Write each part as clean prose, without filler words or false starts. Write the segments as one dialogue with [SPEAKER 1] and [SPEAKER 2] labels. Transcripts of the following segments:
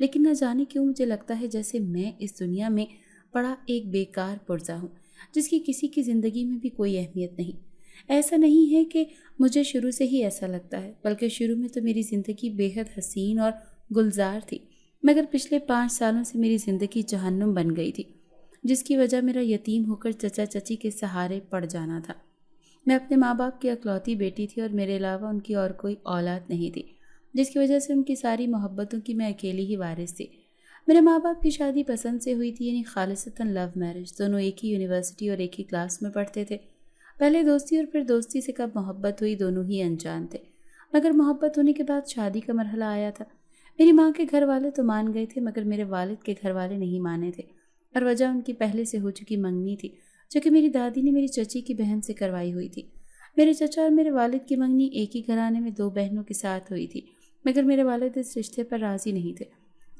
[SPEAKER 1] لیکن نہ جانے کیوں مجھے لگتا ہے جیسے میں اس دنیا میں پڑا ایک بیکار پرزا ہوں، جس کی کسی کی زندگی میں بھی کوئی اہمیت نہیں۔ ایسا نہیں ہے کہ مجھے شروع سے ہی ایسا لگتا ہے، بلکہ شروع میں تو میری زندگی بے حد حسین اور گلزار تھی، مگر پچھلے 5 سالوں سے میری زندگی جہنم بن گئی تھی، جس کی وجہ میرا یتیم ہو کر چچا چچی کے سہارے پڑ جانا تھا۔ میں اپنے ماں باپ کی اکلوتی بیٹی تھی اور میرے علاوہ ان کی اور کوئی اولاد نہیں تھی، جس کی وجہ سے ان کی ساری محبتوں کی میں اکیلی ہی وارث تھی۔ میرے ماں باپ کی شادی پسند سے ہوئی تھی، یعنی خالصتاً لو میرج۔ دونوں ایک ہی یونیورسٹی اور ایک ہی کلاس میں پڑھتے تھے۔ پہلے دوستی اور پھر دوستی سے کب محبت ہوئی، دونوں ہی انجان تھے، مگر محبت ہونے کے بعد شادی کا مرحلہ آیا تھا۔ میری ماں کے گھر والے تو مان گئے تھے، مگر میرے والد کے گھر والے نہیں مانے تھے، اور وجہ ان کی پہلے سے ہو چکی منگنی تھی، جو کہ میری دادی نے میری چچی کی بہن سے کروائی ہوئی تھی۔ میرے چچا اور میرے والد کی منگنی ایک ہی گھرانے میں 2 بہنوں کے ساتھ ہوئی تھی، مگر میرے والد اس رشتے پر راضی نہیں تھے۔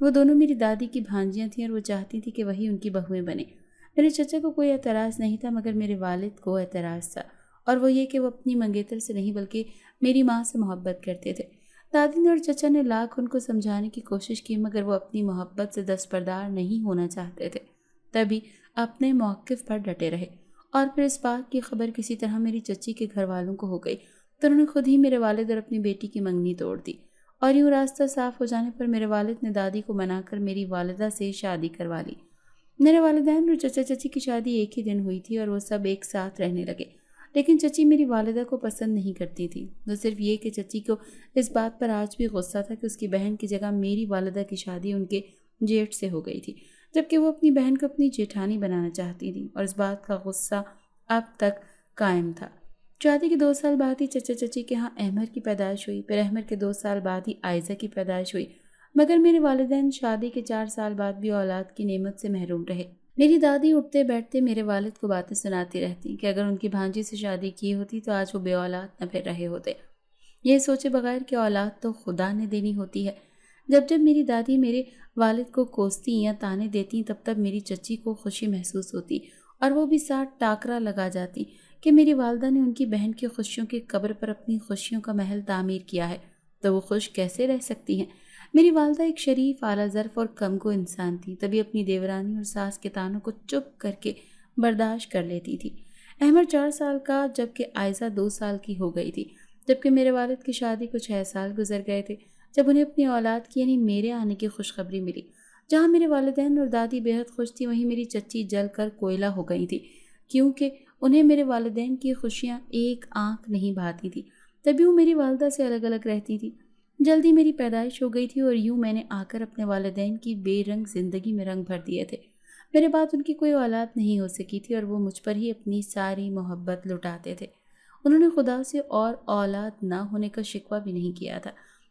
[SPEAKER 1] وہ دونوں میری دادی کی بھانجیاں تھیں اور وہ چاہتی تھی کہ وہی ان کی بہویں بنیں۔ میرے چچا کو کوئی اعتراض نہیں تھا، مگر میرے والد کو اعتراض تھا، اور وہ یہ کہ وہ اپنی منگیتر سے نہیں بلکہ میری ماں سے محبت کرتے تھے۔ دادی نے اور چچا نے لاکھ ان کو سمجھانے کی کوشش کی، مگر وہ اپنی محبت سے دستبردار نہیں ہونا چاہتے تھے، تبھی اپنے موقف پر ڈٹے رہے۔ اور پھر اس بات کی خبر کسی طرح میری چچی کے گھر والوں کو ہو گئی، تو انہوں نے خود ہی میرے والد اور اپنی بیٹی کی منگنی توڑ دی، اور یوں راستہ صاف ہو جانے پر میرے والد نے دادی کو منا کر میری والدہ سے شادی کروا لی۔ میرے والدین اور چچا چچی کی شادی ایک ہی دن ہوئی تھی اور وہ سب ایک ساتھ رہنے لگے، لیکن چچی میری والدہ کو پسند نہیں کرتی تھی۔ وہ صرف یہ کہ چچی کو اس بات پر آج بھی غصہ تھا کہ اس کی بہن کی جگہ میری والدہ کی شادی ان کے جیٹ سے ہو گئی تھی، جبکہ وہ اپنی بہن کو اپنی جیٹھانی بنانا چاہتی تھی، اور اس بات کا غصہ اب تک قائم تھا۔ شادی کے 2 سال بعد ہی چچا چچی کے ہاں احمر کی پیدائش ہوئی، پھر احمر کے 2 سال بعد ہی عائزہ کی پیدائش ہوئی، مگر میرے والدین شادی کے 4 سال بعد بھی اولاد کی نعمت سے محروم رہے۔ میری دادی اٹھتے بیٹھتے میرے والد کو باتیں سناتی رہتی کہ اگر ان کی بھانجی سے شادی کی ہوتی تو آج وہ بے اولاد نہ پھر رہے ہوتے، یہ سوچے بغیر کہ اولاد تو خدا نے دینی ہوتی ہے۔ جب جب میری دادی میرے والد کو کوستی یا تانے دیتی، تب تب میری چچی کو خوشی محسوس ہوتی، اور وہ بھی ساتھ ٹاکرا لگا جاتی کہ میری والدہ نے ان کی بہن کی خوشیوں کے قبر پر اپنی خوشیوں کا محل تعمیر کیا ہے، تو وہ خوش کیسے رہ سکتی ہیں۔ میری والدہ ایک شریف، اعلیٰ ظرف اور کم کو انسان تھی، تبھی اپنی دیورانی اور ساس کے تانوں کو چپ کر کے برداشت کر لیتی تھی۔ احمد 4 سال کا جبکہ عائزہ 2 سال کی ہو گئی تھی، جبکہ میرے والد کی شادی کو 6 سال گزر گئے تھے جب انہیں اپنی اولاد کی یعنی میرے آنے کی خوشخبری ملی۔ جہاں میرے والدین اور دادی بے حد خوش تھی، وہیں میری چچی جل کر کوئلہ ہو گئی تھی، کیونکہ انہیں میرے والدین کی خوشیاں ایک آنکھ نہیں بھاتی تھی، تبھی وہ میری والدہ سے الگ الگ رہتی تھی۔ جلدی میری پیدائش ہو گئی تھی اور یوں میں نے آ کر اپنے والدین کی بے رنگ زندگی میں رنگ بھر دیے تھے۔ میرے بعد ان کی کوئی اولاد نہیں ہو سکی تھی اور وہ مجھ پر ہی اپنی ساری محبت لٹاتے تھے۔ انہوں نے خدا سے اور اولاد نہ ہونے کا شکوہ بھی نہیں کیا تھا،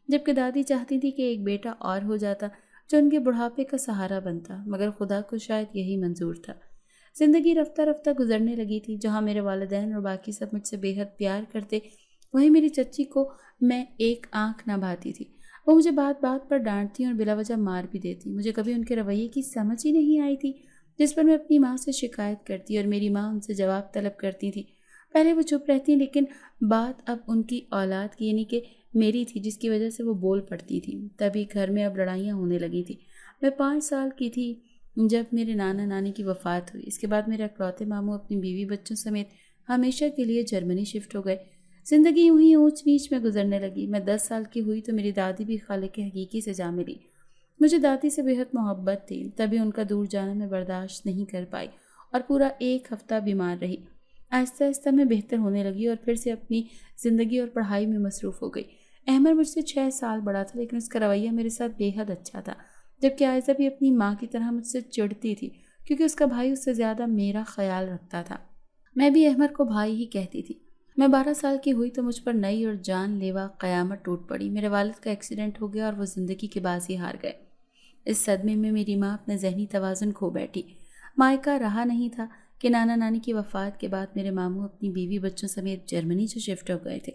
[SPEAKER 1] جبکہ دادی چاہتی تھی کہ ایک بیٹا اور ہو جاتا جو ان کے بڑھاپے کا سہارا بنتا، مگر خدا کو شاید یہی منظور تھا۔ زندگی رفتہ رفتہ گزرنے لگی تھی۔ جہاں میرے والدین اور باقی سب مجھ سے بے حد پیار کرتے، وہیں میری چچی کو میں ایک آنکھ نہ بھاتی تھی۔ وہ مجھے بات بات پر ڈانٹتی اور بلا وجہ مار بھی دیتی۔ مجھے کبھی ان کے رویے کی سمجھ ہی نہیں آئی تھی، جس پر میں اپنی ماں سے شکایت کرتی اور میری ماں ان سے جواب طلب کرتی تھی۔ پہلے وہ چپ رہتی، لیکن بات اب ان کی اولاد کی یعنی کہ میری تھی، جس کی وجہ سے وہ بول پڑتی تھی۔ تبھی گھر میں اب لڑائیاں ہونے لگی تھی۔ میں 5 سال کی تھی جب میرے نانا نانی کی وفات ہوئی۔ اس کے بعد میرے اکلوتے ماموں اپنی بیوی بچوں سمیت ہمیشہ کے لیے جرمنی شفٹ ہو گئے۔ زندگی یوں ہی اونچ نیچ میں گزرنے لگی۔ میں 10 سال کی ہوئی تو میری دادی بھی خالق حقیقی سے جا ملی۔ مجھے دادی سے بے حد محبت تھی، تبھی ان کا دور جانا میں برداشت نہیں کر پائی اور پورا 1 ہفتہ بیمار رہی۔ آہستہ آہستہ میں بہتر ہونے لگی اور پھر سے اپنی زندگی اور پڑھائی میں مصروف ہو گئی۔ احمد مجھ سے 6 سال بڑا تھا، لیکن اس کا رویہ میرے ساتھ بے حد اچھا تھا، جبکہ عائزہ بھی اپنی ماں کی طرح مجھ سے چڑھتی تھی، کیونکہ اس کا بھائی اس سے زیادہ میرا خیال رکھتا تھا۔ میں بھی احمد کو بھائی ہی کہتی تھی۔ میں 12 سال کی ہوئی تو مجھ پر نئی اور جان لیوا قیامت ٹوٹ پڑی۔ میرے والد کا ایکسیڈنٹ ہو گیا اور وہ زندگی کی بازی ہار گئے۔ اس صدمے میں میری ماں اپنا ذہنی توازن کھو بیٹھی۔ مائکہ رہا نہیں تھا کہ نانا نانی کی وفات کے بعد میرے ماموں اپنی بیوی بچوں سمیت جرمنی سے شفٹ ہو گئے تھے،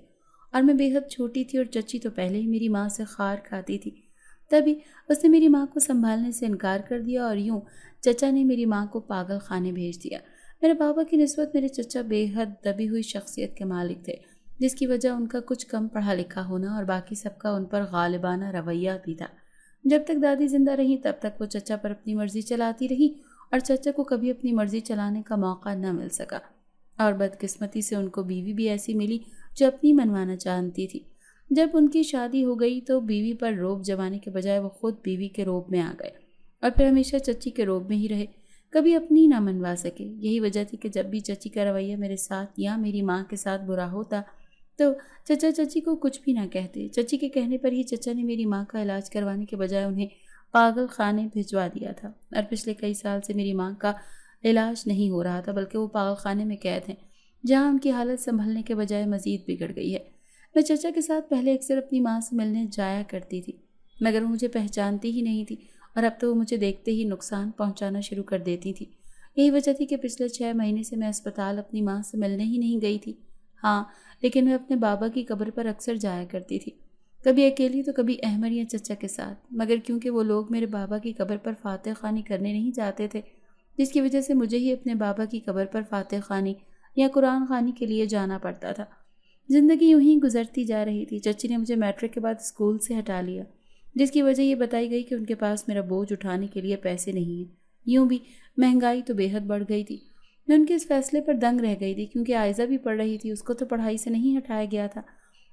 [SPEAKER 1] اور میں بے حد چھوٹی تھی اور چچی تو پہلے ہی میری ماں سے خار کھاتی تھی۔ تبھی اس نے میری ماں کو سنبھالنے سے انکار کر دیا اور یوں چچا نے میری ماں کو پاگل خانے بھیج دیا۔ میرے بابا کی نسبت میرے چچا بے حد دبی ہوئی شخصیت کے مالک تھے، جس کی وجہ ان کا کچھ کم پڑھا لکھا ہونا اور باقی سب کا ان پر غالبانہ رویہ بھی تھا۔ جب تک دادی زندہ رہی تب تک وہ چچا پر اپنی مرضی چلاتی رہی اور چچا کو کبھی اپنی مرضی چلانے کا موقع نہ مل سکا، اور بدقسمتی سے ان کو بیوی بھی ایسی ملی جو اپنی منوانا چاہتی تھی۔ جب ان کی شادی ہو گئی تو بیوی پر روب جمانے کے بجائے وہ خود بیوی کے روب میں آ گئے اور پھر ہمیشہ چچی کے روب میں ہی رہے، کبھی اپنی نہ منوا سکے۔ یہی وجہ تھی کہ جب بھی چچی کا رویہ میرے ساتھ یا میری ماں کے ساتھ برا ہوتا تو چچا چچی کو کچھ بھی نہ کہتے۔ چچی کے کہنے پر ہی چچا نے میری ماں کا علاج کروانے کے بجائے انہیں پاگل خانے بھجوا دیا تھا، اور پچھلے کئی سال سے میری ماں کا علاج نہیں ہو رہا تھا بلکہ وہ پاگل خانے میں قید ہیں، جہاں ان کی حالت سنبھلنے کے بجائے مزید بگڑ گئی ہے۔ میں چچا کے ساتھ پہلے اکثر اپنی ماں سے ملنے جایا کرتی تھی، مگر وہ مجھے پہچانتی ہی نہیں تھی، اور اب تو وہ مجھے دیکھتے ہی نقصان پہنچانا شروع کر دیتی تھی۔ یہی وجہ تھی کہ پچھلے 6 مہینے سے میں اسپتال اپنی ماں سے ملنے ہی نہیں گئی تھی۔ ہاں، لیکن میں اپنے بابا کی قبر پر اکثر جایا کرتی تھی، کبھی اکیلی تو کبھی احمد یا چچا کے ساتھ، مگر کیونکہ وہ لوگ میرے بابا کی قبر پر فاتح خوانی کرنے نہیں جاتے تھے، جس کی وجہ سے مجھے ہی اپنے بابا کی قبر پر فاتح خوانی یا قرآن خوانی کے لیے جانا پڑتا تھا۔ زندگی یوں ہی گزرتی جا رہی تھی۔ چچی نے مجھے میٹرک کے بعد اسکول سے ہٹا لیا، جس کی وجہ یہ بتائی گئی کہ ان کے پاس میرا بوجھ اٹھانے کے لیے پیسے نہیں ہیں۔ یوں بھی مہنگائی تو بے حد بڑھ گئی تھی۔ میں ان کے اس فیصلے پر دنگ رہ گئی تھی، کیونکہ عائزہ بھی پڑھ رہی تھی، اس کو تو پڑھائی سے نہیں ہٹایا گیا تھا۔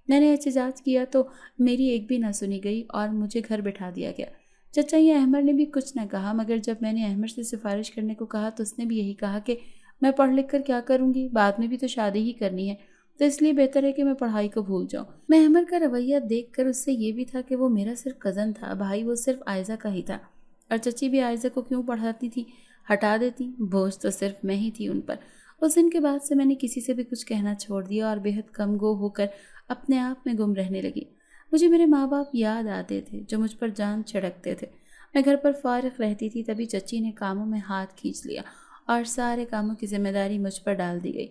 [SPEAKER 1] میں نے احتجاج کیا تو میری ایک بھی نہ سنی گئی اور مجھے گھر بٹھا دیا گیا۔ چچا یا احمد نے بھی کچھ نہ کہا، مگر جب میں نے احمد سے سفارش کرنے کو کہا تو اس نے بھی یہی کہا کہ میں پڑھ لکھ کر کیا کروں گی، بعد میں بھی تو شادی ہی کرنی ہے، تو اس لیے بہتر ہے کہ میں پڑھائی کو بھول جاؤں۔ میں احمد کا رویہ دیکھ کر اس سے یہ بھی تھا کہ وہ میرا صرف کزن تھا، بھائی وہ صرف عائزہ کا ہی تھا، اور چچی بھی عائزہ کو کیوں پڑھاتی تھی، ہٹا دیتی، بوجھ تو صرف میں ہی تھی ان پر۔ اس دن کے بعد سے میں نے کسی سے بھی کچھ کہنا چھوڑ دیا اور بے حد کم گو ہو کر اپنے آپ میں گم رہنے لگی۔ مجھے میرے ماں باپ یاد آتے تھے جو مجھ پر جان چھڑکتے تھے۔ میں گھر پر فارغ رہتی تھی، تبھی چچی نے کاموں میں ہاتھ کھینچ لیا اور سارے کاموں کی ذمہ داری مجھ پر ڈال دی گئی۔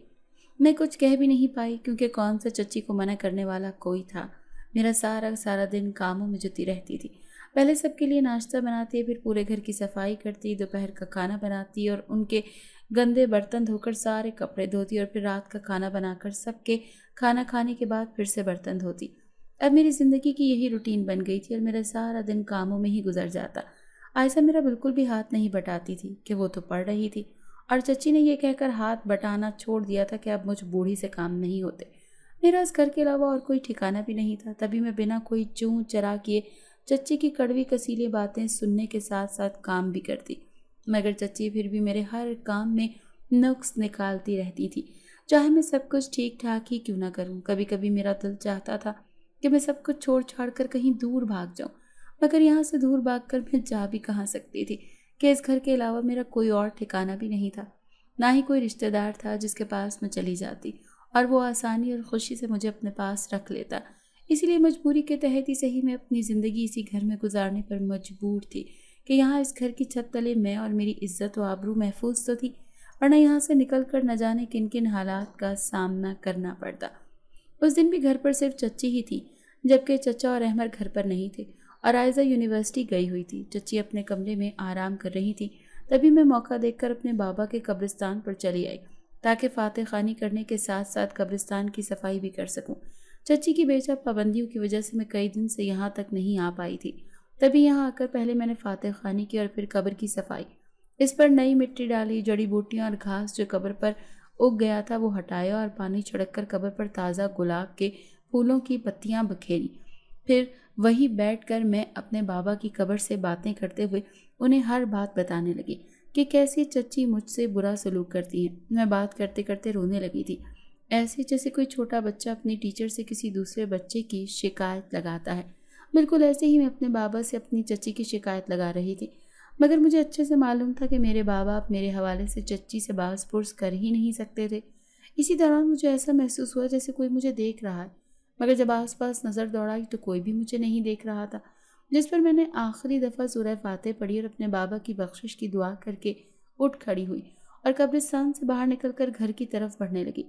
[SPEAKER 1] میں کچھ کہہ بھی نہیں پائی، کیونکہ کون سا چچی کو منع کرنے والا کوئی تھا۔ میرا سارا دن کاموں میں جتی رہتی تھی۔ پہلے سب کے لیے ناشتہ بناتی، پھر پورے گھر کی صفائی کرتی، دوپہر کا کھانا بناتی اور ان کے گندے برتن دھو کر سارے کپڑے دھوتی، اور پھر رات کا کھانا بنا کر سب کے کھانا کھانے کے بعد پھر سے برتن دھوتی۔ اب میری زندگی کی یہی روٹین بن گئی تھی اور میرا سارا دن کاموں میں ہی گزر جاتا۔ عائشہ میرا بالکل بھی ہاتھ نہیں بٹاتی تھی کہ وہ تو پڑھ رہی تھی، اور چچی نے یہ کہہ کر ہاتھ بٹانا چھوڑ دیا تھا کہ اب مجھ بوڑھی سے کام نہیں ہوتے۔ میرا اس گھر کے علاوہ اور کوئی ٹھکانہ بھی نہیں تھا، تبھی میں بنا کوئی چوں چرا کیے چچی کی کڑوی کسیلی باتیں سننے کے ساتھ ساتھ کام بھی کرتی، مگر چچی پھر بھی میرے ہر کام میں نقص نکالتی رہتی تھی، چاہے میں سب کچھ ٹھیک ٹھاک ہی کیوں نہ کروں۔ کبھی کبھی میرا دل چاہتا تھا کہ میں سب کچھ چھوڑ چھاڑ کر کہیں دور بھاگ جاؤں، مگر یہاں سے دور بھاگ کر میں جا بھی کہاں سکتی تھی کہ اس گھر کے علاوہ میرا کوئی اور ٹھکانہ بھی نہیں تھا، نہ ہی کوئی رشتہ دار تھا جس کے پاس میں چلی جاتی اور وہ آسانی اور خوشی سے مجھے اپنے پاس رکھ لیتا۔ اسی لیے مجبوری کے تحت ہی صحیح میں اپنی زندگی اسی گھر میں گزارنے پر مجبور تھی کہ یہاں اس گھر کی چھت تلے میں اور میری عزت و آبرو محفوظ تو تھی، ورنہ یہاں سے نکل کر نہ جانے کن کن حالات کا سامنا کرنا پڑتا۔ اس دن بھی گھر پر صرف چچی ہی تھی، جبکہ چچا اور احمد گھر پر نہیں تھے اور عائزہ یونیورسٹی گئی ہوئی تھی۔ چچی اپنے کمرے میں آرام کر رہی تھی، تبھی میں موقع دیکھ کر اپنے بابا کے قبرستان پر چلی آئی تاکہ فاتح خوانی کرنے کے ساتھ ساتھ قبرستان کی صفائی بھی کر سکوں۔ چچی کی بے جا پابندیوں کی وجہ سے میں کئی دن سے یہاں تک نہیں آ پائی تھی، تبھی یہاں آ کر پہلے میں نے فاتح خوانی کی اور پھر قبر کی صفائی، اس پر نئی مٹی ڈالی، جڑی بوٹیاں اور گھاس جو قبر پر اگ گیا تھا وہ ہٹایا اور پانی چھڑک کر قبر پر تازہ گلاب کے پھولوں کی پتیاں بکھیری۔ پھر وہی بیٹھ کر میں اپنے بابا کی قبر سے باتیں کرتے ہوئے انہیں ہر بات بتانے لگی کہ کیسی چچی مجھ سے برا سلوک کرتی ہیں۔ میں بات کرتے کرتے رونے لگی تھی، ایسے جیسے کوئی چھوٹا بچہ اپنی ٹیچر سے کسی دوسرے بچے کی شکایت لگاتا ہے۔ بالکل ایسے ہی میں اپنے بابا سے اپنی چچی کی شکایت لگا رہی تھی، مگر مجھے اچھے سے معلوم تھا کہ میرے باپ باپ میرے حوالے سے چچی سے باز پرس کر ہی نہیں سکتے تھے۔ اسی دوران مجھے ایسا محسوس ہوا جیسے کوئی مجھے دیکھ رہا ہے، مگر جب آس پاس نظر دوڑائی تو کوئی بھی مجھے نہیں دیکھ رہا تھا، جس پر میں نے آخری دفعہ سورہ فاتح پڑھی اور اپنے بابا کی بخشش کی دعا کر کے اٹھ کھڑی ہوئی اور قبرستان سے باہر نکل کر گھر کی طرف بڑھنے لگی،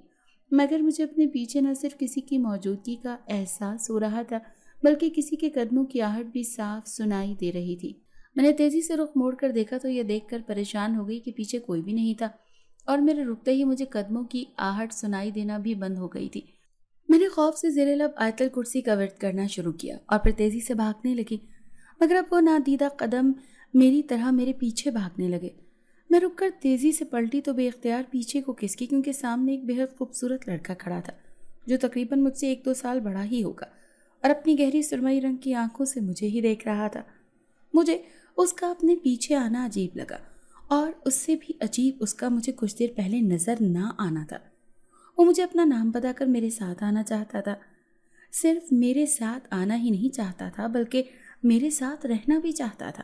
[SPEAKER 1] مگر مجھے اپنے پیچھے نہ صرف کسی کی موجودگی کا احساس ہو رہا تھا بلکہ کسی کے قدموں کی آہٹ بھی صاف سنائی دے رہی تھی۔ میں نے تیزی سے رخ موڑ کر دیکھا تو یہ دیکھ کر پریشان ہو گئی کہ پیچھے کوئی بھی نہیں تھا، اور میرے رکتے ہی مجھے قدموں کی آہٹ سنائی دینا بھی بند ہو گئی تھی۔ میں نے خوف سے زیر لب آیت الکرسی کا ورد کرنا شروع کیا اور پھر تیزی سے بھاگنے لگی۔ مگر اب وہ نادیدہ قدم میری طرح میرے پیچھے بھاگنے لگے۔ میں رک کر تیزی سے پلٹی تو بے اختیار پیچھے کو کھسکی، کیونکہ سامنے ایک بہت خوبصورت لڑکا کھڑا تھا جو تقریباً مجھ سے 1-2 سال بڑا ہی ہوگا، اور اپنی گہری سرمئی رنگ کی آنکھوں سے مجھے ہی دیکھ رہا تھا۔ مجھے اس کا اپنے پیچھے آنا عجیب لگا، اور اس سے بھی عجیب اس کا مجھے کچھ دیر پہلے نظر نہ آنا تھا۔ وہ مجھے اپنا نام بتا کر میرے ساتھ آنا چاہتا تھا۔ صرف میرے ساتھ آنا ہی نہیں چاہتا تھا، بلکہ میرے ساتھ رہنا بھی چاہتا تھا۔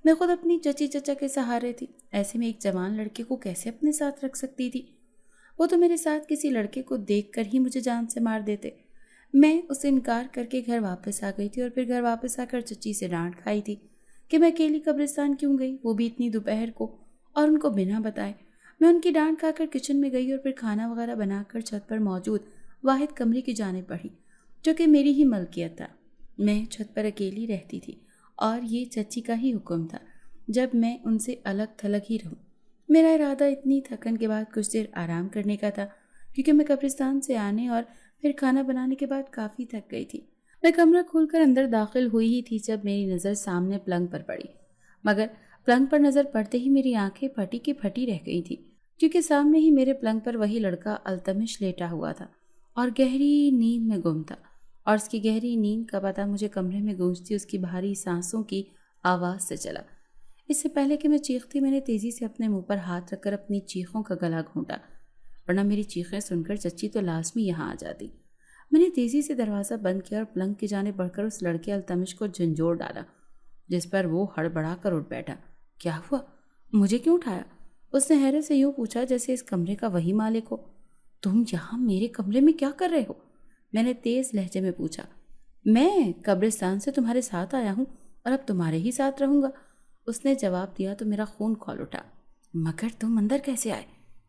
[SPEAKER 1] میں خود اپنی چچی چچا کے سہارے تھی، ایسے میں ایک جوان لڑکے کو کیسے اپنے ساتھ رکھ سکتی تھی؟ وہ تو میرے ساتھ کسی لڑکے کو دیکھ کر ہی مجھے جان سے مار دیتے۔ میں اسے انکار کر کے گھر واپس آ گئی تھی، اور پھر گھر واپس آ کر چچی سے ڈانٹ کھائی تھی کہ میں اکیلی قبرستان کیوں گئی، وہ بھی اتنی دوپہر کو، اور ان کو بنا بتائے۔ میں ان کی ڈانٹ کھا کر کچن میں گئی، اور پھر کھانا وغیرہ بنا کر چھت پر موجود واحد کمرے کی جانب بڑھی جو کہ میری ہی ملکیت تھا۔ میں چھت پر اکیلی رہتی تھی، اور یہ چچی کا ہی حکم تھا جب میں ان سے الگ تھلگ ہی رہوں۔ میرا ارادہ اتنی تھکن کے بعد کچھ دیر آرام کرنے کا تھا، کیونکہ میں قبرستان سے آنے اور پھر کھانا بنانے کے بعد کافی تھک گئی تھی۔ میں کمرہ کھول کر اندر داخل ہوئی ہی تھی جب میری نظر سامنے پلنگ پر پڑی، مگر پلنگ پر نظر پڑتے ہی میری آنکھیں پھٹی کی پھٹی رہ گئی تھی، کیونکہ سامنے ہی میرے پلنگ پر وہی لڑکا التمش لیٹا ہوا تھا اور گہری نیند میں گم تھا، اور اس کی گہری نیند کا پتہ مجھے کمرے میں گونجتی اس کی بھاری سانسوں کی آواز سے چلا۔ اس سے پہلے کہ میں چیختی، میں نے تیزی سے اپنے منہ پر ہاتھ رکھ کر اپنی چیخوں کا گلا گھونٹا، ورنہ میری چیخیں سن کر چچی تو لازمی یہاں آ جاتی۔ میں نے تیزی سے دروازہ بند کیا اور پلنگ کی جانب بڑھ کر اس لڑکے التمش کو جھنجھوڑ ڈالا، جس پر وہ ہڑبڑا کر اٹھ بیٹھا۔ کیا ہوا؟ مجھے کیوں اٹھایا؟ اس نے حیرت سے یوں پوچھا جیسے اس کمرے کا وہی مالک ہو۔ تم یہاں میرے کمرے میں کیا کر رہے ہو؟ میں نے تیز لہجے میں پوچھا۔ میں قبرستان سے تمہارے ساتھ آیا ہوں، اور اب تمہارے ہی ساتھ رہوں گا، اس نے جواب دیا تو میرا خون کھول اٹھا۔ مگر تم اندر کیسے آئے؟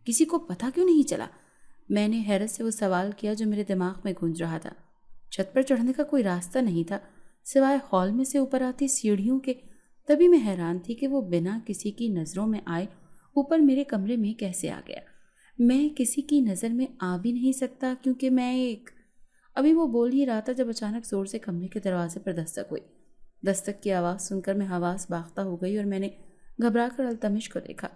[SPEAKER 1] کسی کو پتہ کیوں نہیں چلا؟ میں نے حیرت سے وہ سوال کیا جو میرے دماغ میں گونج رہا تھا۔ چھت پر چڑھنے کا کوئی راستہ نہیں تھا سوائے ہال میں سے اوپر آتی سیڑھیوں کے۔ تبھی میں حیران تھی کہ وہ بنا کسی کی نظروں میں آئے اوپر میرے کمرے میں کیسے آ گیا۔ میں کسی کی نظر میں آ بھی نہیں سکتا، کیونکہ میں ایک… ابھی وہ بول ہی رہا تھا جب اچانک زور سے کمرے کے دروازے پر دستک ہوئی۔ دستک کی آواز سن کر میں حواس باختہ ہو گئی، اور میں نے گھبرا کر التمش کو دیکھا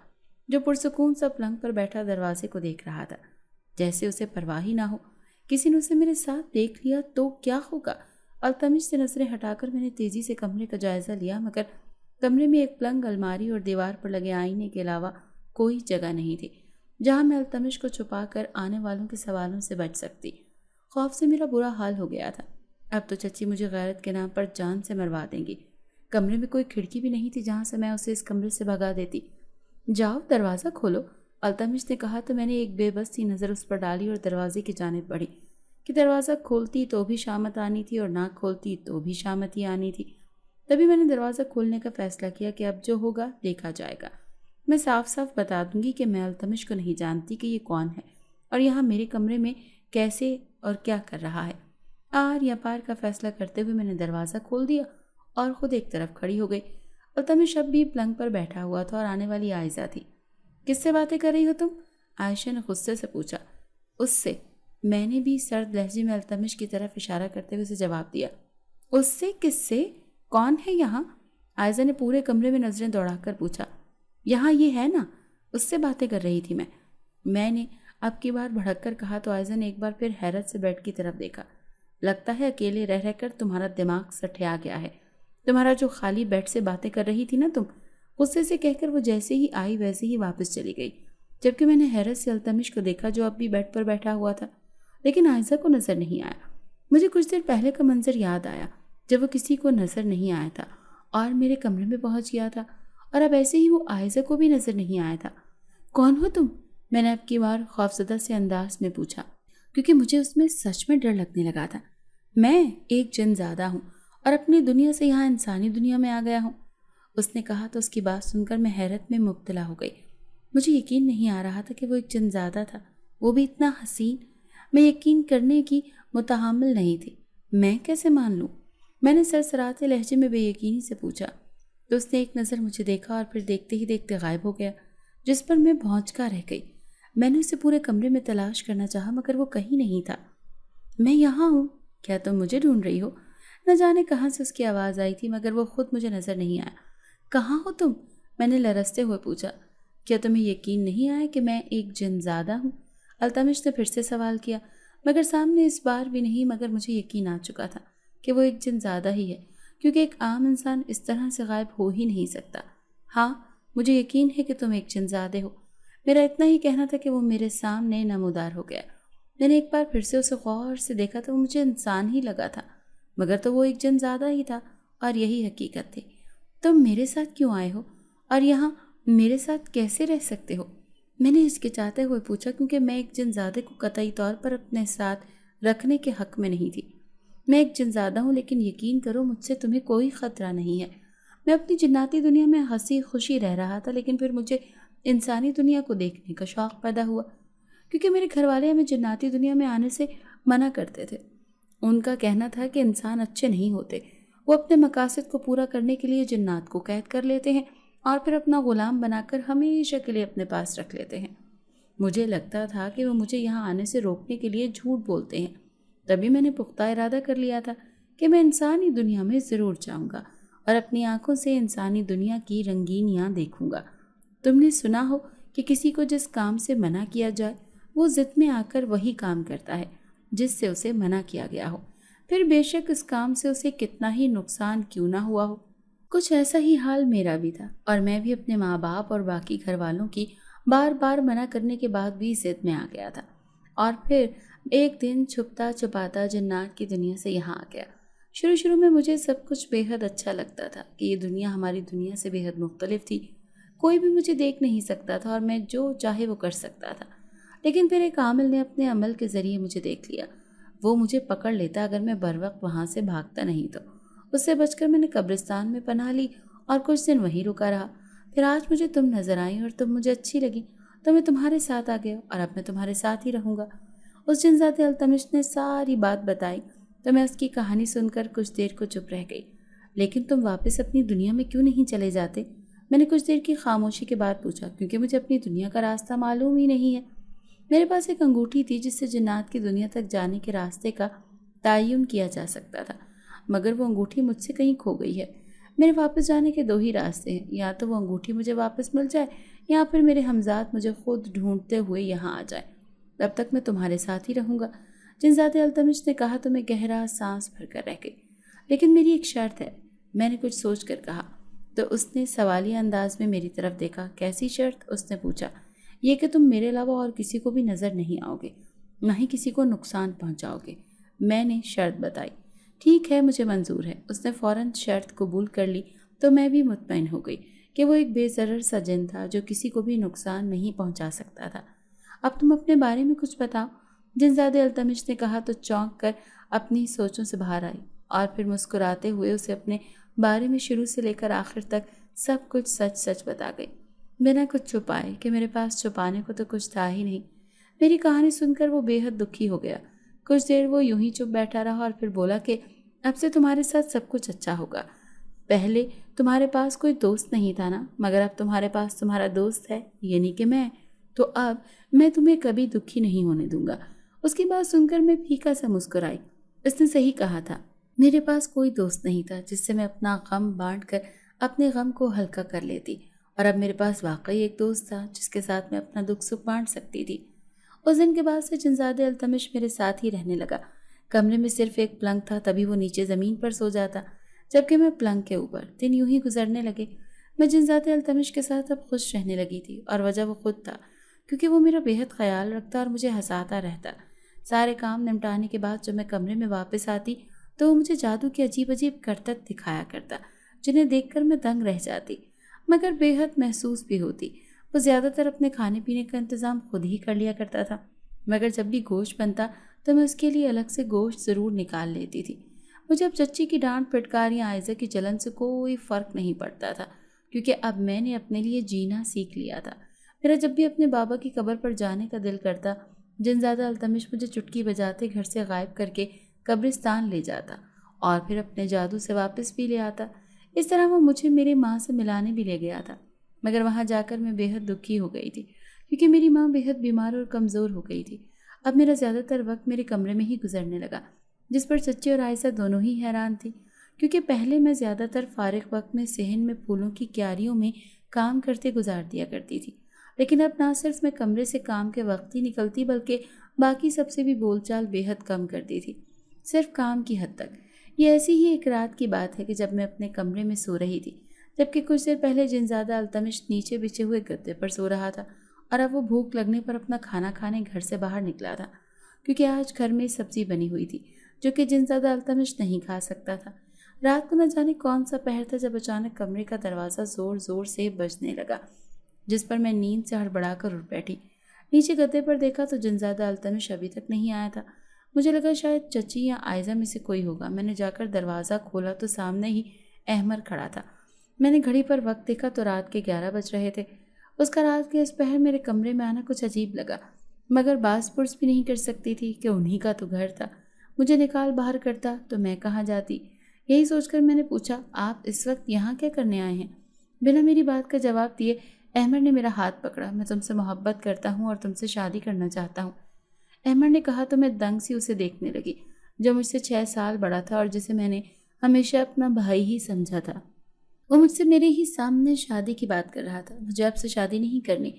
[SPEAKER 1] جو پرسکون سا پلنگ پر بیٹھا دروازے کو دیکھ رہا تھا، جیسے اسے پرواہ ہی نہ ہو۔ کسی نے اسے میرے ساتھ دیکھ لیا تو کیا ہوگا؟ التمش سے نظریں ہٹا کر میں نے تیزی سے کمرے کا جائزہ لیا، مگر کمرے میں ایک پلنگ، الماری اور دیوار پر لگے آئینے کے علاوہ کوئی جگہ نہیں تھی جہاں میں التمش کو چھپا کر آنے والوں کے سوالوں سے بچ سکتی۔ خوف سے میرا برا حال ہو گیا تھا۔ اب تو چچی مجھے غیرت کے نام پر جان سے مروا دیں گی۔ کمرے میں کوئی کھڑکی بھی نہیں تھی جہاں سے میں اسے اس کمرے سے بھگا دیتی۔ جاؤ دروازہ کھولو، التمش نے کہا تو میں نے ایک بے بس سی نظر اس پر ڈالی اور دروازے کی جانب بڑھی کہ دروازہ کھولتی تو بھی شامت آنی تھی اور نہ کھولتی تو بھی شامت ہی آنی تھی۔ تبھی میں نے دروازہ کھولنے کا فیصلہ کیا کہ اب جو ہوگا دیکھا جائے گا۔ میں صاف صاف بتا دوں گی کہ میں التمش کو نہیں جانتی کہ یہ کون ہے اور یہاں میرے کمرے میں کیسے اور کیا کر رہا ہے۔ آر یا پار کا فیصلہ کرتے ہوئے میں نے دروازہ کھول دیا اور خود ایک طرف کھڑی ہو گئی۔ التمش اب بھی پلنگ پر بیٹھا ہوا تھا اور آنے والی عائزہ تھی۔ کس سے باتیں کر رہی ہو تم؟ عائشہ نے غصے سے پوچھا۔ اس سے، میں نے بھی سرد لہجے میں التمش کی طرف اشارہ کرتے ہوئے اسے جواب دیا۔ اس سے کس سے؟ کون ہے یہاں؟ عائزہ نے پورے کمرے میں نظریں دوڑا کر پوچھا۔ یہاں یہ ہے نا، اس سے باتیں کر رہی تھی میں نے اب کی بار بھڑک کر کہا تو عائزہ نے ایک بار پھر حیرت سے بیڈ کی طرف دیکھا۔ لگتا ہے اکیلے رہ رہ کر تمہارا دماغ سٹھیا گیا ہے۔ تمہارا جو خالی بیڈ سے باتیں کر رہی تھی نا تم، غصے سے کہہ کر وہ جیسے ہی آئی ویسے ہی واپس چلی گئی، جبکہ میں نے حیرت سے التمش کو دیکھا جو اب بھی بیڈ پر بیٹھا ہوا تھا، لیکن عائزہ کو نظر نہیں آیا۔ مجھے کچھ دیر پہلے کا منظر یاد آیا جب وہ کسی کو نظر نہیں آیا تھا اور میرے کمرے میں پہنچ گیا تھا، اور اب ایسے ہی وہ عائزہ کو بھی نظر نہیں آیا تھا۔ کون ہو تم؟ میں نے اب کی بار خوفزدہ سے انداز میں پوچھا، کیونکہ مجھے اس میں سچ میں ڈر لگنے لگا تھا۔ میں ایک جن زادہ ہوں اور اپنی دنیا سے یہاں انسانی دنیا میں آ گیا ہوں، اس نے کہا تو اس کی بات سن کر میں حیرت میں مبتلا ہو گئی۔ مجھے یقین نہیں آ رہا تھا کہ وہ ایک جن زادہ تھا، وہ بھی اتنا حسین۔ میں یقین کرنے کی متحمل نہیں تھی۔ میں کیسے مان لوں؟ میں نے سرسراتے لہجے میں بے یقینی سے پوچھا تو اس نے ایک نظر مجھے دیکھا اور پھر دیکھتے ہی دیکھتے غائب ہو گیا، جس پر میں بھونچکا رہ گئی۔ میں نے اسے پورے کمرے میں تلاش کرنا چاہا مگر وہ کہیں نہیں تھا۔ میں یہاں ہوں، کیا تم مجھے ڈھونڈ رہی ہو؟ نہ جانے کہاں سے اس کی آواز آئی تھی، مگر وہ خود مجھے نظر نہیں آیا۔ کہاں ہو تم؟ میں نے لرزتے ہوئے پوچھا۔ کیا تمہیں یقین نہیں آیا کہ میں ایک جن زادہ ہوں؟ التمش نے پھر سے سوال کیا، مگر سامنے اس بار بھی نہیں، مگر مجھے یقین آ چکا تھا کہ وہ ایک جن زادہ ہی ہے، کیونکہ ایک عام انسان اس طرح سے غائب ہو ہی نہیں سکتا۔ ہاں، مجھے یقین ہے کہ تم ایک جن زادے ہو۔ میرا اتنا ہی کہنا تھا کہ وہ میرے سامنے نمودار ہو گیا۔ میں نے ایک بار پھر سے اسے غور سے دیکھا تو وہ مجھے انسان ہی لگا تھا، مگر تو وہ ایک جن زادہ ہی تھا، اور یہی حقیقت تھی۔ تم میرے ساتھ کیوں آئے ہو اور یہاں میرے ساتھ کیسے رہ سکتے ہو؟ میں نے ہچکچاتے ہوئے پوچھا، کیونکہ میں ایک جن زادے کو قطعی طور پر اپنے ساتھ رکھنے کے حق میں نہیں تھی۔ میں ایک جن زادہ ہوں، لیکن یقین کرو مجھ سے تمہیں کوئی خطرہ نہیں ہے۔ میں اپنی جناتی دنیا میں ہنسی خوشی رہ رہا تھا، لیکن پھر مجھے انسانی دنیا کو دیکھنے کا شوق پیدا ہوا، کیونکہ میرے گھر والے ہمیں جناتی دنیا میں آنے سے منع کرتے تھے۔ ان کا کہنا تھا کہ انسان اچھے نہیں ہوتے، وہ اپنے مقاصد کو پورا کرنے کے لیے جنات کو قید کر لیتے ہیں اور پھر اپنا غلام بنا کر ہمیشہ کے لیے اپنے پاس رکھ لیتے ہیں۔ مجھے لگتا تھا کہ وہ مجھے یہاں آنے سے روکنے کے لیے جھوٹ بولتے ہیں، تبھی میں نے پختہ ارادہ کر لیا تھا کہ میں انسانی دنیا میں ضرور جاؤں گا اور اپنی آنکھوں سے انسانی دنیا کی رنگینیاں دیکھوں گا۔ تم نے سنا ہو کہ کسی کو جس کام سے منع کیا جائے وہ ضد میں آ کر وہی کام کرتا ہے جس سے اسے منع کیا گیا ہو، پھر بے شک اس کام سے اسے کتنا ہی نقصان کیوں نہ ہوا ہو۔ کچھ ایسا ہی حال میرا بھی تھا، اور میں بھی اپنے ماں باپ اور باقی گھر والوں کی بار بار منع کرنے کے بعد بھی ضد میں آ گیا تھا، اور پھر ایک دن چھپتا چھپاتا جنات کی دنیا سے یہاں آ گیا۔ شروع میں مجھے سب کچھ بے حد اچھا لگتا تھا کہ یہ دنیا ہماری دنیا سے بے حد مختلف تھی، کوئی بھی مجھے دیکھ نہیں سکتا تھا اور میں جو چاہے وہ کر سکتا تھا۔ لیکن پھر ایک عامل نے اپنے عمل کے ذریعے مجھے دیکھ لیا، وہ مجھے پکڑ لیتا اگر میں بر وقت وہاں سے بھاگتا نہیں تو۔ اس سے بچ کر میں نے قبرستان میں پناہ لی اور کچھ دن وہیں رکا رہا۔ پھر آج مجھے تم نظر آئی اور تم مجھے اچھی لگی تو میں تمہارے ساتھ آ گیا، اور اب میں تمہارے ساتھ ہی رہوں گا۔ اس جنزادے التمش نے ساری بات بتائی تو میں اس کی کہانی سن کر کچھ دیر کو چپ رہ گئی۔ لیکن تم واپس اپنی دنیا میں کیوں نہیں چلے جاتے؟ میں نے کچھ دیر کی خاموشی کے بعد پوچھا، کیونکہ مجھے اپنی دنیا کا راستہ معلوم ہی نہیں ہے۔ میرے پاس ایک انگوٹھی تھی جس سے جنات کی دنیا تک جانے کے راستے کا تعین کیا جا سکتا تھا، مگر وہ انگوٹھی مجھ سے کہیں کھو گئی ہے۔ میرے واپس جانے کے دو ہی راستے ہیں، یا تو وہ انگوٹھی مجھے واپس مل جائے یا پھر میرے ہمذات مجھے خود ڈھونڈتے ہوئے یہاں آ جائے۔ تب تک میں تمہارے ساتھ ہی رہوں گا۔ جنزادے التمش نے کہا تو میں گہرا سانس بھر کر رہ گئی۔ لیکن میری ایک شرط ہے، میں نے کچھ سوچ کر کہا تو اس نے سوالیہ انداز میں میری طرف دیکھا۔ کیسی شرط؟ اس نے پوچھا۔ یہ کہ تم میرے علاوہ اور کسی کو بھی نظر نہیں آؤ گے، نہ ہی کسی کو نقصان پہنچاؤ گے۔ میں نے شرط بتائی۔ ٹھیک ہے، مجھے منظور ہے۔ اس نے فوراً شرط قبول کر لی تو میں بھی مطمئن ہو گئی کہ وہ ایک بے ضرر سا جن تھا جو کسی کو بھی نقصان نہیں پہنچا سکتا تھا۔ اب تم اپنے بارے میں کچھ بتاؤ، جنزادے التمش نے کہا تو چونک کر اپنی سوچوں سے باہر آئی، اور پھر مسکراتے ہوئے اسے اپنے بارے میں شروع سے لے کر آخر تک سب کچھ سچ سچ بتا گئی، بنا کچھ چھپائے، کہ میرے پاس چھپانے کو تو کچھ تھا ہی نہیں۔ میری کہانی سن کر وہ بے حد دکھی ہو گیا۔ کچھ دیر وہ یوں ہی چپ بیٹھا رہا اور پھر بولا کہ اب سے تمہارے ساتھ سب کچھ اچھا ہوگا۔ پہلے تمہارے پاس کوئی دوست نہیں تھا نا، مگر اب تمہارے پاس تمہارا دوست ہے، یعنی کہ میں، تو اب میں تمہیں کبھی دکھی نہیں ہونے دوں گا۔ اس کی بات سن کر میں پھیکا سا مسکرائی۔ اس نے صحیح کہا تھا، میرے پاس کوئی دوست نہیں تھا جس سے میں اپنا غم بانٹ کر اپنے غم کو ہلکا کر لیتی، اور اب میرے پاس واقعی ایک دوست تھا جس کے ساتھ میں اپنا دکھ سکھ بانٹ سکتی تھی۔ اس دن کے بعد سے جنزادے التمش میرے ساتھ ہی رہنے لگا۔ کمرے میں صرف ایک پلنگ تھا، تبھی وہ نیچے زمین پر سو جاتا، جبکہ میں پلنگ کے اوپر۔ دن یوں ہی گزرنے لگے۔ میں جنزادے التمش کے ساتھ اب خوش رہنے لگی تھی، اور وجہ وہ خود تھا، کیونکہ وہ میرا بے حد خیال رکھتا اور مجھے ہنساتا رہتا۔ سارے کام نمٹانے کے بعد جب میں کمرے میں واپس آتی تو وہ مجھے جادو کی عجیب عجیب کرتب دکھایا کرتا، جنہیں دیکھ کر میں دنگ رہ جاتی، مگر بے حد محسوس بھی ہوتی۔ وہ زیادہ تر اپنے کھانے پینے کا انتظام خود ہی کر لیا کرتا تھا، مگر جب بھی گوشت بنتا تو میں اس کے لیے الگ سے گوشت ضرور نکال لیتی تھی۔ مجھے اب چچی کی ڈانٹ پھٹکاریاں آئزہ کی جلن سے کوئی فرق نہیں پڑتا تھا، کیونکہ اب میں نے اپنے لیے جینا سیکھ لیا تھا۔ میرا جب بھی اپنے بابا کی قبر پر جانے کا دل کرتا، جنزادہ التمش مجھے چٹکی بجاتے گھر سے غائب کر کے قبرستان لے جاتا اور پھر اپنے جادو سے واپس بھی لے آتا۔ اس طرح وہ مجھے میری ماں سے ملانے بھی لے گیا تھا، مگر وہاں جا کر میں بے حد دکھی ہو گئی تھی، کیونکہ میری ماں بے حد بیمار اور کمزور ہو گئی تھی۔ اب میرا زیادہ تر وقت میرے کمرے میں ہی گزرنے لگا۔ جس پر چچی اور عائشہ دونوں ہی حیران تھی، کیونکہ پہلے میں زیادہ تر فارغ وقت میں صحن میں پھولوں کی کیاریوں میں کام کرتے گزار دیا کرتی تھی، لیکن اب نہ صرف میں کمرے سے کام کے وقت ہی نکلتی بلکہ باقی سب سے بھی بول چال بے حد کم کرتی تھی، صرف کام کی حد تک۔ یہ ایسی ہی ایک رات کی بات ہے کہ جب میں اپنے کمرے میں سو رہی تھی، جبکہ کچھ دیر پہلے جنزادہ التمش نیچے بچھے ہوئے گدے پر سو رہا تھا اور اب وہ بھوک لگنے پر اپنا کھانا کھانے گھر سے باہر نکلا تھا، کیونکہ آج گھر میں سبزی بنی ہوئی تھی جو کہ جنزادہ التمش نہیں کھا سکتا تھا۔ رات کو نہ جانے کون سا پہر تھا جب اچانک کمرے کا دروازہ زور زور سے بجنے لگا، جس پر میں نیند سے ہڑبڑا کر اٹھ بیٹھی۔ نیچے گدے پر دیکھا تو جنزادہ التمش ابھی تک نہیں آیا تھا۔ مجھے لگا شاید چچی یا عائزہ میں سے کوئی ہوگا۔ میں نے جا کر دروازہ کھولا تو سامنے ہی احمر کھڑا تھا۔ میں نے گھڑی پر وقت دیکھا تو رات کے 11 بج رہے تھے۔ اس کا رات کے اس پہر میرے کمرے میں آنا کچھ عجیب لگا، مگر باز پرس بھی نہیں کر سکتی تھی کہ انہی کا تو گھر تھا۔ مجھے نکال باہر کرتا تو میں کہاں جاتی؟ یہی سوچ کر میں نے پوچھا، آپ اس وقت یہاں کیا کرنے آئے ہیں؟ بنا میری بات کا جواب دیے احمر نے میرا ہاتھ پکڑا۔ میں تم سے محبت کرتا ہوں اور تم سے شادی کرنا چاہتا ہوں، احمر نے کہا تو میں دنگ سی اسے دیکھنے لگی، جو مجھ سے 6 سال بڑا تھا اور جسے میں نے ہمیشہ اپنا بھائی ہی سمجھا تھا۔ وہ مجھ سے میرے ہی سامنے شادی کی بات کر رہا تھا۔ مجھے آپ سے شادی نہیں کرنی،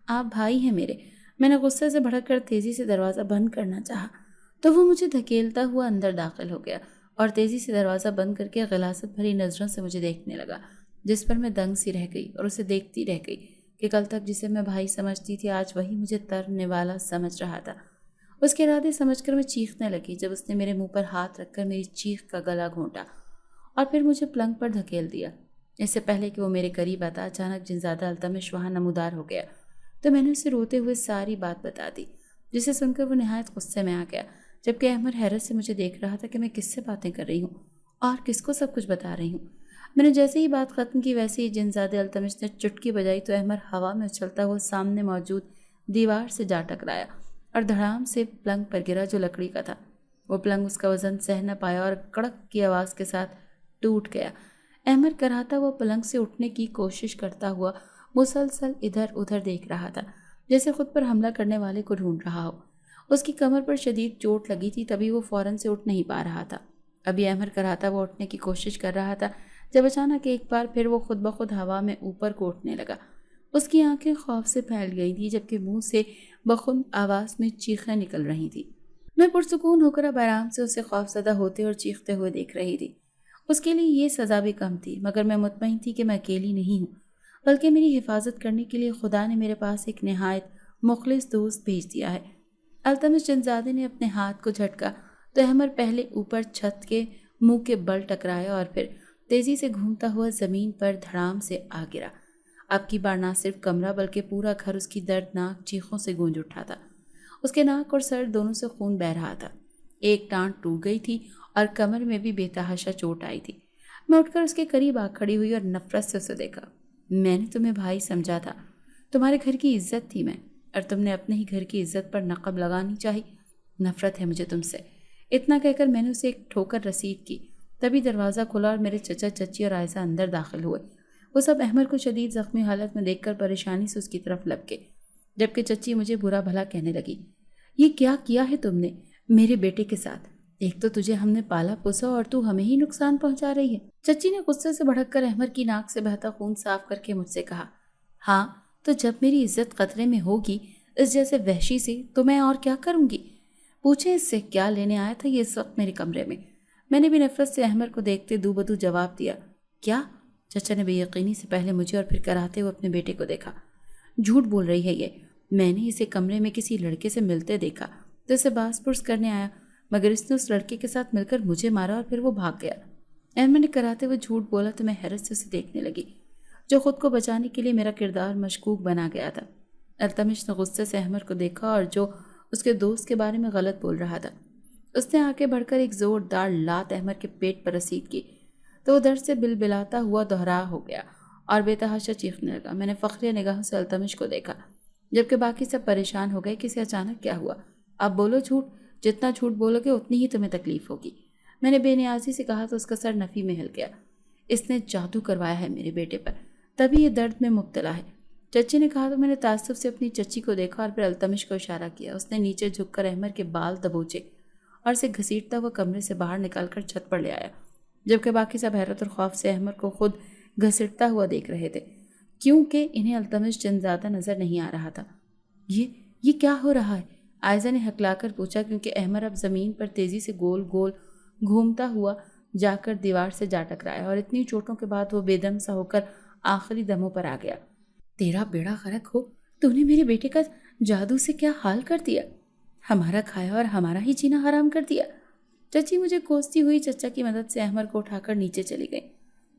[SPEAKER 1] آپ بھائی ہیں میرے۔ میں نے غصے سے بھڑک کر تیزی سے دروازہ بند کرنا چاہا تو وہ مجھے دھکیلتا ہوا اندر داخل ہو گیا اور تیزی سے دروازہ بند کر کے غلاظت بھری نظروں سے مجھے دیکھنے لگا، جس پر میں دنگ سی رہ گئی اور اسے دیکھتی رہ گئی کہ کل تک جسے میں بھائی سمجھتی تھی آج وہی مجھے ترنے والا سمجھ رہا تھا۔ اس کے ارادے سمجھ کر میں چیخنے لگی جب اس نے میرے منہ پر ہاتھ رکھ کر میری چیخ کا گلا گھونٹا اور پھر مجھے پلنگ پر دھکیل دیا۔ اس سے پہلے کہ وہ میرے قریب آتا اچانک جنزادہ التمش وہاں نمودار ہو گیا تو میں نے اسے روتے ہوئے ساری بات بتا دی، جسے سن کر وہ نہایت غصے میں آ گیا، جبکہ احمر حیرت سے مجھے دیکھ رہا تھا کہ میں کس سے باتیں کر رہی ہوں اور کس کو سب کچھ بتا رہی ہوں۔ میں نے جیسے ہی بات ختم کی ویسے ہی جنزادہ التمش نے چٹکی بجائی تو احمر ہوا میں اچھلتا ہوا سامنے موجود دیوار سے جا ٹکرایا اور دھڑام سے پلنگ پر گرا جو لکڑی کا تھا۔ وہ پلنگ اس کا وزن سہ نہ پایا اور کڑک کی آواز کے ساتھ ٹوٹ گیا۔ احمر کراہتا وہ پلنگ سے اٹھنے کی کوشش کرتا ہوا مسلسل ادھر ادھر دیکھ رہا تھا، جیسے خود پر حملہ کرنے والے کو ڈھونڈ رہا ہو۔ اس کی کمر پر شدید چوٹ لگی تھی، تبھی وہ فوراً سے اٹھ نہیں پا رہا تھا۔ ابھی احمر کراہتا وہ اٹھنے کی کوشش کر رہا تھا جب اچانک ایک بار پھر وہ خود بخود ہوا میں اوپر کو اٹھنے لگا۔ اس کی آنکھیں خوف سے پھیل گئی تھی جبکہ منہ سے بخود آواز میں چیخیں نکل رہی تھی۔ میں پرسکون ہو کر اب آرام سے اسے خوفزدہ ہوتے اور چیختے ہوئے دیکھ رہی تھی۔ اس کے لیے یہ سزا بھی کم تھی، مگر میں مطمئن تھی کہ میں اکیلی نہیں ہوں، بلکہ میری حفاظت کرنے کے لیے خدا نے میرے پاس ایک نہایت مخلص دوست بھیج دیا ہے۔ التمش جنزادے نے اپنے ہاتھ کو جھٹکا تو احمر پہلے اوپر چھت کے منہ کے بل ٹکرایا اور پھر تیزی سے گھومتا ہوا زمین پر دھڑام سے آ گرا۔ اب کی بار نہ صرف کمرہ بلکہ پورا گھر اس کی دردناک چیخوں سے گونج اٹھا تھا۔ اس کے ناک اور سر دونوں سے خون بہہ رہا تھا، ایک ٹانٹ ٹوٹ گئی تھی اور کمر میں بھی بے تحاشا چوٹ آئی تھی۔ میں اٹھ کر اس کے قریب آ کھڑی ہوئی اور نفرت سے اسے دیکھا۔ میں نے تمہیں بھائی سمجھا تھا، تمہارے گھر کی عزت تھی میں، اور تم نے اپنے ہی گھر کی عزت پر نقب لگانی چاہی۔ نفرت ہے مجھے تم سے۔ اتنا کہہ کر میں نے اسے ایک ٹھوکر رسید کی، تبھی دروازہ کھلا اور میرے چچا چچی اور عائزہ اندر داخل ہوئے۔ وہ سب احمر کو شدید زخمی حالت میں دیکھ کر پریشانی سے اس کی طرف لپکے، جبکہ چچی مجھے برا بھلا کہنے لگی، یہ کیا کیا ہے تم نے میرے بیٹے کے ساتھ؟ ایک تو تجھے ہم نے پالا پوسا اور تو ہمیں ہی نقصان پہنچا رہی ہے۔ چچی نے غصے سے بھڑک کر احمر کی ناک سے بہتا خون صاف کر کے مجھ سے کہا، ہاں تو جب میری عزت خطرے میں ہوگی اس جیسے وحشی سے تو میں اور کیا کروں گی؟ پوچھے اس سے کیا لینے آیا تھا یہ اس وقت میرے کمرے میں؟ میں نے بھی نفرت سے احمر کو دیکھتے دو بدو جواب دیا، کیا؟ چچا نے بے یقینی سے پہلے مجھے اور پھر کراتے ہوئے اپنے بیٹے کو دیکھا۔ جھوٹ بول رہی ہے یہ، میں نے اسے کمرے میں کسی لڑکے سے ملتے دیکھا تو اسے باز پرس کرنے آیا، مگر اس نے اس لڑکے کے ساتھ مل کر مجھے مارا اور پھر وہ بھاگ گیا۔ احمد نے کراتے ہوئے جھوٹ بولا تو میں حیرت سے اسے دیکھنے لگی، جو خود کو بچانے کے لیے میرا کردار مشکوک بنا گیا تھا۔ التمش نے غصے سے احمد کو دیکھا اور جو اس کے دوست کے بارے میں غلط بول رہا تھا۔ اس نے آگے بڑھ کر ایک زوردار لات احمد کے پیٹ پر رسید کی تو وہ درد سے بلبلاتا ہوا دوہرا ہو گیا اور بے تحاشا چیخنے لگا۔ میں نے فخریہ نگاہوں سے التمش کو دیکھا، جبکہ باقی سب پریشان ہو گئے کہ اسے اچانک کیا ہوا۔ اب بولو جھوٹ، جتنا جھوٹ بولو گے اتنی ہی تمہیں تکلیف ہوگی۔ میں نے بے نیازی سے کہا تو اس کا سر نفی میں ہل گیا۔ اس نے جادو کروایا ہے میرے بیٹے پر، تبھی یہ درد میں مبتلا ہے۔ چچی نے کہا تو میں نے تعصب سے اپنی چچی کو دیکھا اور پھر التمش کو اشارہ کیا۔ اس نے نیچے جھک کر احمد کے بال دبوچے اور اسے گھسیٹتا ہوا کمرے سے باہر نکال کر چھت پر لے آیا، جبکہ باقی سب حیرت اور خوف سے احمد کو خود گھسیٹتا ہوا دیکھ رہے تھے، کیونکہ انہیں التمش جن زیادہ نظر نہیں آ رہا تھا۔ یہ کیا ہو رہا ہے؟ عائزہ نے ہکلا کر پوچھا، کیونکہ احمد اب زمین پر تیزی سے گول گول گھومتا ہوا جا کر دیوار سے جا ٹکرایا اور اتنی چوٹوں کے بعد وہ بے دم سا ہو کر آخری دموں پر آ گیا۔ تیرا بیڑا غرق ہو، تو نے میرے بیٹے کا جادو سے کیا حال کر دیا، ہمارا کھایا اور ہمارا ہی جینا حرام کر دیا۔ چچی مجھے کوستی ہوئی چچا کی مدد سے احمد کو اٹھا کر نیچے چلی گئی،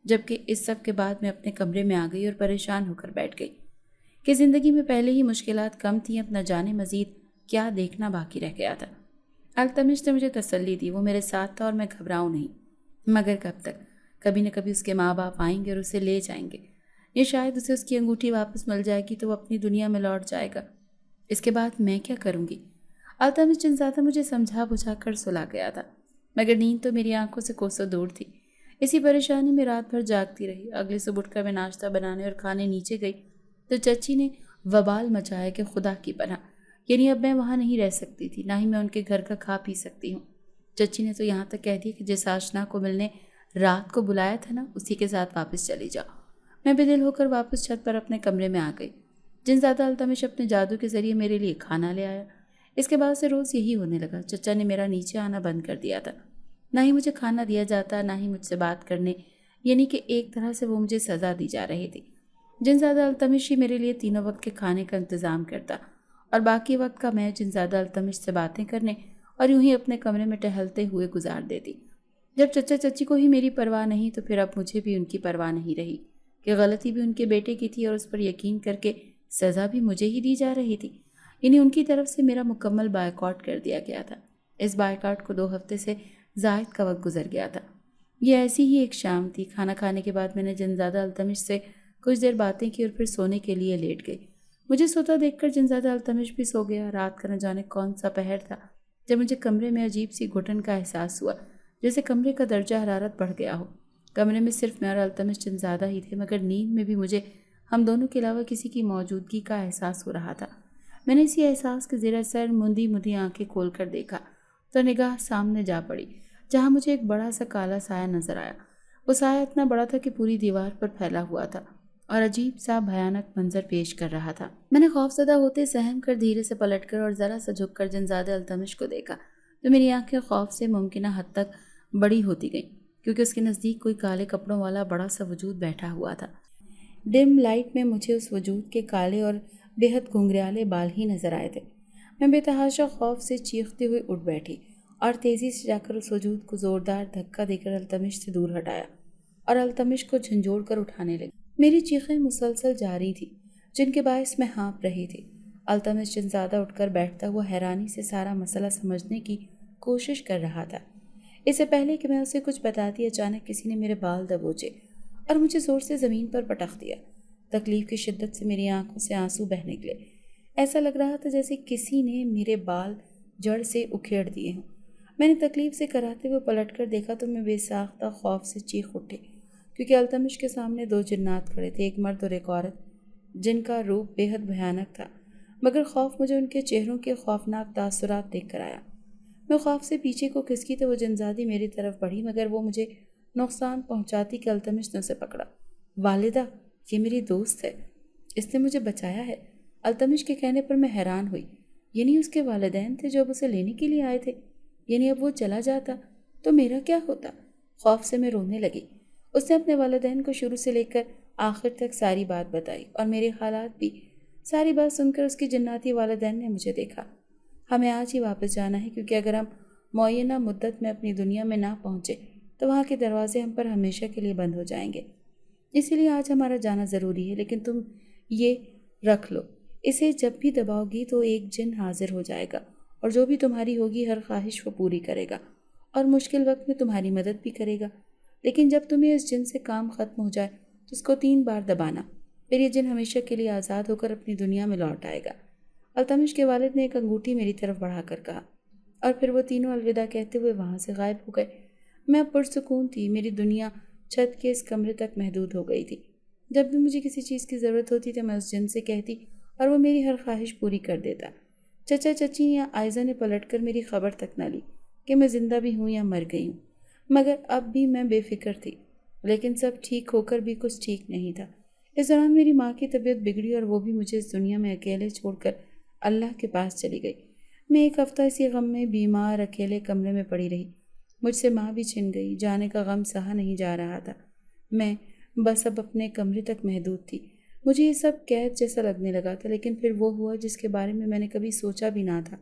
[SPEAKER 1] جبکہ اس سب کے بعد میں اپنے کمرے میں آ گئی اور پریشان ہو کر بیٹھ گئی کہ زندگی میں پہلے ہی مشکلات کم تھیں، اب نہ جانے مزید کیا دیکھنا باقی رہ گیا تھا۔ التمش نے مجھے تسلی دی، وہ میرے ساتھ تھا اور میں گھبراؤں نہیں، مگر کب تک؟ کبھی نہ کبھی اس کے ماں باپ آئیں گے اور اسے لے جائیں گے، یا شاید اسے اس کی انگوٹھی واپس مل جائے گی تو وہ اپنی دنیا میں لوٹ جائے گا۔ اس کے بعد میں کیا کروں گی؟ التمش جنزادہ مجھے سمجھا بجھا کر سلا گیا تھا، مگر نیند تو میری آنکھوں سے کوسوں دور تھی۔ اسی پریشانی میں رات بھر جاگتی رہی۔ اگلے صبح اٹھ کر میں ناشتہ بنانے اور کھانے نیچے گئی تو چچی نے وبال مچایا کہ خدا کی پناہ، یعنی اب میں وہاں نہیں رہ سکتی تھی، نہ ہی میں ان کے گھر کا کھا پی سکتی ہوں۔ چچی نے تو یہاں تک کہہ دیا کہ جس آشنا کو ملنے رات کو بلایا تھا نا، اسی کے ساتھ واپس چلی جاؤ۔ میں بے دل ہو کر واپس چھت پر اپنے کمرے میں آ گئی۔ جنزادہ التمش اپنے جادو کے ذریعے میرے لیے کھانا لے آیا۔ اس کے بعد سے روز یہی ہونے لگا، چچا نے میرا نیچے آنا بند کر دیا تھا، نہ ہی مجھے کھانا دیا جاتا، نہ ہی مجھ سے بات کرنے، یعنی کہ ایک طرح سے وہ مجھے سزا دی جا رہی تھی۔ جنزادہ التمش ہی میرے لیے تینوں وقت کے کھانے کا انتظام کرتا اور باقی وقت کا میں جنزادہ التمش سے باتیں کرنے اور یوں ہی اپنے کمرے میں ٹہلتے ہوئے گزار دیتی۔ جب چچا چچی کو ہی میری پرواہ نہیں تو پھر اب مجھے بھی ان کی پرواہ نہیں رہی کہ غلطی بھی ان کے بیٹے کی تھی اور اس پر یقین کر کے سزا بھی مجھے ہی دی جا رہی تھی، یعنی ان کی طرف سے میرا مکمل بائیکاٹ کر دیا گیا تھا۔ اس بائیکاٹ کو 2 ہفتے سے زائد کا وقت گزر گیا تھا۔ یہ ایسی ہی ایک شام تھی۔ کھانا کھانے کے بعد میں نے جنزادہ التمش سے کچھ دیر باتیں کی اور پھر سونے کے لیے لیٹ گئی۔ مجھے سوتا دیکھ کر جنزادہ التمش بھی سو گیا۔ رات کا نہ جانے کون سا پہر تھا جب مجھے کمرے میں عجیب سی گھٹن کا احساس ہوا، جیسے کمرے کا درجہ حرارت بڑھ گیا ہو۔ کمرے میں صرف میں اور التمش جنزادہ ہی تھے، مگر نیند میں بھی مجھے ہم دونوں کے علاوہ کسی کی موجودگی کا احساس ہو رہا تھا۔ میں نے اسی احساس کے زیر اثر مندی مندی آنکھیں کھول کر دیکھا تو نگاہ سامنے جا پڑی، جہاں مجھے ایک بڑا سا کالا سایہ نظر آیا۔ وہ سایہ اتنا بڑا تھا کہ پوری دیوار پر پھیلا ہوا تھا اور عجیب سا بھیانک منظر پیش کر رہا تھا۔ میں نے خوفزدہ ہوتے سہم کر دھیرے سے پلٹ کر اور ذرا سا جھک کر جنزادہ التمش کو دیکھا تو میری آنکھیں خوف سے ممکنہ حد تک بڑی ہوتی گئیں، کیونکہ اس کے نزدیک کوئی کالے کپڑوں والا بڑا سا وجود بیٹھا ہوا تھا۔ ڈم لائٹ میں مجھے اس وجود کے کالے اور بے حد گھنگریالے بال ہی نظر آئے تھے۔ میں بے تحاشا خوف سے چیختے ہوئے اٹھ بیٹھی اور تیزی سے جا کر اس وجود کو زوردار دھکا دے کر التمش سے دور ہٹایا اور التمش کو جھنجھوڑ کر اٹھانے لگی۔ میری چیخیں مسلسل جاری تھی، جن کے باعث میں ہانپ رہی تھی۔ التمش جنزادہ اٹھ کر بیٹھتا ہوا حیرانی سے سارا مسئلہ سمجھنے کی کوشش کر رہا تھا۔ اس سے پہلے کہ میں اسے کچھ بتاتی، اچانک کسی نے میرے بال دبوچے اور مجھے زور سے زمین پر پٹخ دیا۔ تکلیف کی شدت سے میری آنکھوں سے آنسو بہہ نکلے۔ ایسا لگ رہا تھا جیسے کسی نے میرے بال جڑ سے اکھیڑ دیے ہوں۔ میں نے تکلیف سے کراتے ہوئے پلٹ کر دیکھا تو میں بے ساختہ خوف سے چیخ اٹھی، کیونکہ التمش کے سامنے 2 جنات کھڑے تھے، ایک مرد اور ایک عورت، جن کا روپ بے حد بھیانک تھا، مگر خوف مجھے ان کے چہروں کے خوفناک تاثرات دیکھ کر آیا۔ میں خوف سے پیچھے کو کھسکی تو وہ جنزادی میری طرف بڑھی، مگر وہ مجھے نقصان پہنچاتی کہ التمش نے اسے پکڑا۔ والدہ، یہ میری دوست ہے، اس نے مجھے بچایا ہے۔ التمش کے کہنے پر میں حیران ہوئی، یعنی اس کے والدین تھے جو اب اسے لینے کے لیے آئے تھے، یعنی اب وہ چلا جاتا تو میرا کیا ہوتا؟ خوف سے میں رونے لگی۔ اس نے اپنے والدین کو شروع سے لے کر آخر تک ساری بات بتائی اور میرے حالات بھی۔ ساری بات سن کر اس کی جناتی والدین نے مجھے دیکھا۔ ہمیں آج ہی واپس جانا ہے، کیونکہ اگر ہم معینہ مدت میں اپنی دنیا میں نہ پہنچے تو وہاں کے دروازے ہم پر ہمیشہ کے لیے بند ہو جائیں گے، اسی لیے آج ہمارا جانا ضروری ہے۔ لیکن تم یہ رکھ لو، اسے جب بھی دباؤ گی تو ایک جن حاضر ہو جائے گا اور جو بھی تمہاری ہوگی ہر خواہش وہ پوری کرے گا اور مشکل وقت میں تمہاری مدد بھی کرے گا۔ لیکن جب تمہیں اس جن سے کام ختم ہو جائے تو اس کو 3 بار دبانا، پھر یہ جن ہمیشہ کے لیے آزاد ہو کر اپنی دنیا میں لوٹ آئے گا۔ التمش کے والد نے ایک انگوٹھی میری طرف بڑھا کر کہا اور پھر وہ تینوں الوداع کہتے ہوئے وہاں سے غائب ہو گئے۔ میں اب پرسکون تھی، میری دنیا چھت کے اس کمرے تک محدود ہو گئی تھی۔ جب بھی مجھے کسی چیز کی ضرورت ہوتی تو میں اس جن سے کہتی اور وہ میری ہر خواہش پوری کر دیتا۔ چچا چچی یا عائزہ نے پلٹ کر میری خبر تک نہ لی۔ کہ میں زندہ بھی ہوں یا مر گئی ہوں، مگر اب بھی میں بے فکر تھی۔ لیکن سب ٹھیک ہو کر بھی کچھ ٹھیک نہیں تھا۔ اس دوران میری ماں کی طبیعت بگڑی اور وہ بھی مجھے اس دنیا میں اکیلے چھوڑ کر اللہ کے پاس چلی گئی۔ میں ایک ہفتہ اسی غم میں بیمار اکیلے کمرے میں پڑی رہی۔ مجھ سے ماں بھی چھن گئی، جانے کا غم سہا نہیں جا رہا تھا۔ میں بس اب اپنے کمرے تک محدود تھی۔ مجھے یہ سب قید جیسا لگنے لگا تھا، لیکن پھر وہ ہوا جس کے بارے میں نے کبھی سوچا بھی نہ تھا۔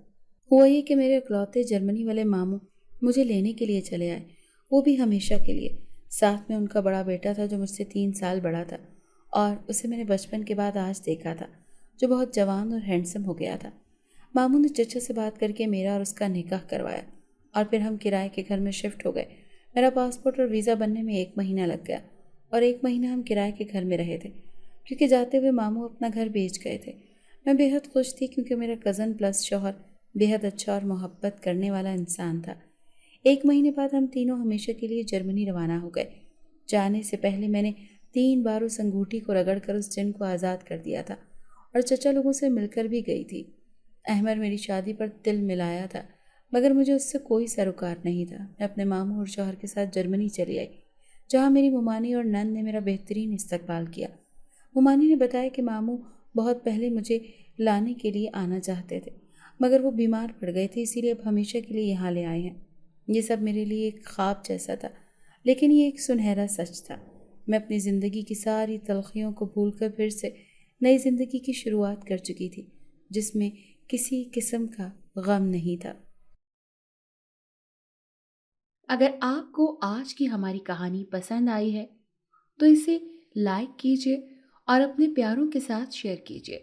[SPEAKER 1] ہوا یہ کہ میرے اکلوتے جرمنی والے ماموں مجھے لینے کے لیے چلے آئے، وہ بھی ہمیشہ کے لیے۔ ساتھ میں ان کا بڑا بیٹا تھا جو مجھ سے 3 سال بڑا تھا، اور اسے میں نے بچپن کے بعد آج دیکھا تھا، جو بہت جوان اور ہینڈسم ہو گیا تھا۔ ماموں نے چچا سے بات کر کے میرا اور اس کا نکاح کروایا، اور پھر ہم کرائے کے گھر میں شفٹ ہو گئے۔ میرا پاسپورٹ اور ویزا بننے میں 1 مہینہ لگ گیا، اور 1 مہینہ ہم کرائے کے گھر میں رہے تھے، کیونکہ جاتے ہوئے ماموں اپنا گھر بیچ گئے تھے۔ میں بے حد خوش تھی، کیونکہ میرا کزن پلس شوہر بے حد اچھا اور محبت کرنے والا انسان تھا۔ 1 مہینے بعد ہم تینوں ہمیشہ کے لیے جرمنی روانہ ہو گئے۔ جانے سے پہلے میں نے 3 بار اس انگوٹھی کو رگڑ کر اس جن کو آزاد کر دیا تھا، اور چچا لوگوں سے مل کر بھی گئی تھی۔ احمد میری شادی پر تل ملایا تھا، مگر مجھے اس سے کوئی سروکار نہیں تھا۔ میں اپنے ماموں اور شوہر کے ساتھ جرمنی چلی آئی، جہاں میری ممانی اور نند نے میرا بہترین استقبال کیا۔ ممانی نے بتایا کہ ماموں بہت پہلے مجھے لانے کے لیے آنا چاہتے تھے، مگر وہ بیمار پڑ گئے تھے، اسی لیے اب ہمیشہ کے لیے یہاں لے آئے ہیں۔ یہ سب میرے لیے ایک خواب جیسا تھا، لیکن یہ ایک سنہرا سچ تھا۔ میں اپنی زندگی کی ساری تلخیوں کو بھول کر پھر سے نئی زندگی کی شروعات کر چکی تھی، جس میں کسی قسم کا غم نہیں تھا۔
[SPEAKER 2] اگر آپ کو آج کی ہماری کہانی پسند آئی ہے تو اسے لائک کیجیے اور اپنے پیاروں کے ساتھ شیئر کیجیے۔